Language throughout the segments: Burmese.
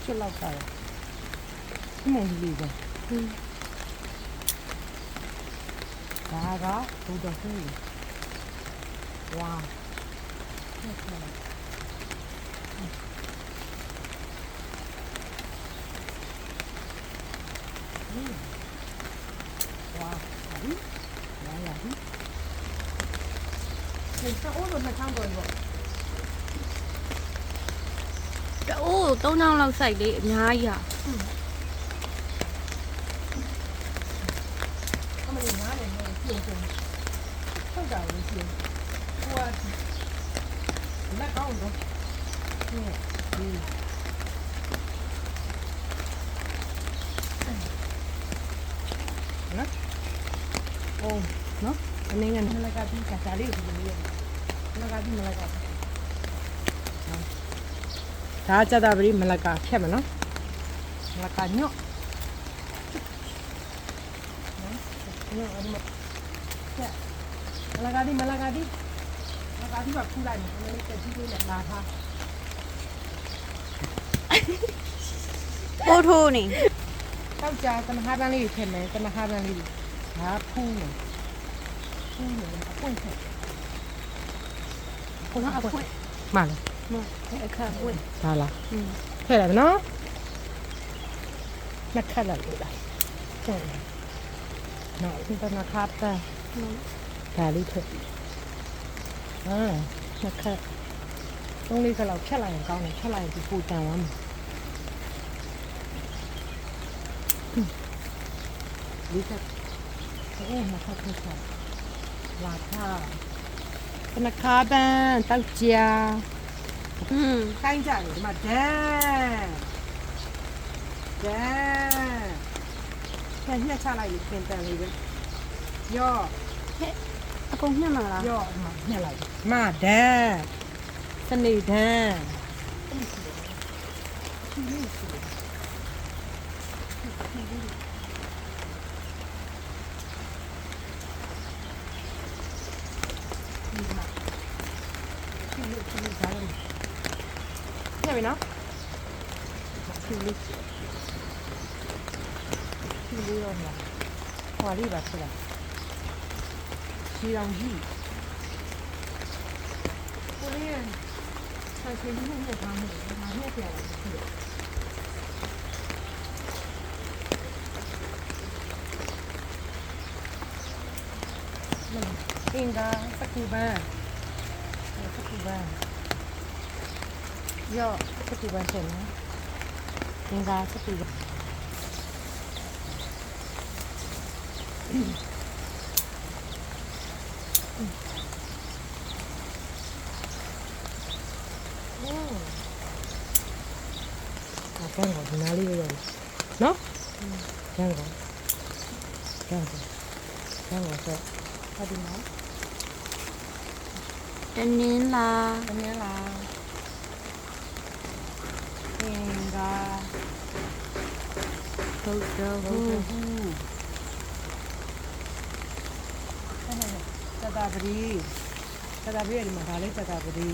ချက်လောက်စားတယ်ဒီမုံကြီးလေးပဲဒါကဘူဒဟူဝါဝါဟာဒီလာရဒီဒီစအိုးတော့နှချောင်းတော်ရောတိုး3ချောင်းလောက်စိုက်လေအများကြီးဟာအမလေးနားလည်းမပြုံးပြုံးထုတ်တာလို့ရှိရင်ဟိုကလက်ကောင်းတော့ဒီနော်အိုးနော်အနေနဲ့မလကပြီးကစားလေးဒီလိုမလကပြီးမလကဒါကြတာပြီမလကဖြတ်မယ်နော်မလကညော့ညော့အဲ့ဒီဖြတ်မလကဒီပါဖူးလိုက်မယ်အမေလေးတက်ကြီးလေးနဲ့လာထားပိုးထိုးနေတောက်ကြတမဟာပန်းလေးထည့်မယ်တမဟာပန်းလေးဒါဖူးမယ်အပွင့်ထည့်ကိုကအခွင့်မှန်လားအခါပွင့်ဒါလားထည့်လိုက်နော်နှစ်ခက်လိုက်လားထည့်နော်ဒီတမဟာပန်းဒါလေးထည့်နှစ်ခက်3-4ခက်လောက်ဖြတ်လိုက်ရင်ကောင်းတယ်ဖြတ်လိုက်ရင်ဒီပူတန်သွားမယ်ဒီကနှစ်ခက်ဖြတ်လာထားတနခါပန်းတောက်ကြခိုင်းကြတယ်ဒီမှာဒန်ညှက်ချလိုက်ရင်ပြင်တန်လေးပဲရော့အကုန်ညှက်မှာလားရော့ညှက်လိုက်မဒန်စနေဒန်ညနော်ဖြူလေးရောမှာဟွာလေးပါဆက်လိုက်ရှီအောင်ကြီးကိုလေးရဆက်ရှင်ကြီးနဲ့ထားမယ်ဒါနဲ့ပြန်လာပြီအင်္ဂါစကူဘန်ရောစကူဘန်တယ်နော်အင်္ဂါစကူဘန်ကဲတော့ဒီနားလေးရောနော်ကဲတော့ဆက်ဟာဒီနော်တနင်္လာအင်္ဂါဘုဒ္ဓဟူသတ္တပတိဒီမှာဒါလေးသတ္တပတိ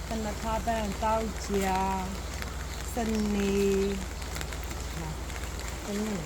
သနခါပန်တောက်ကြစနေဟာတနင်္လာ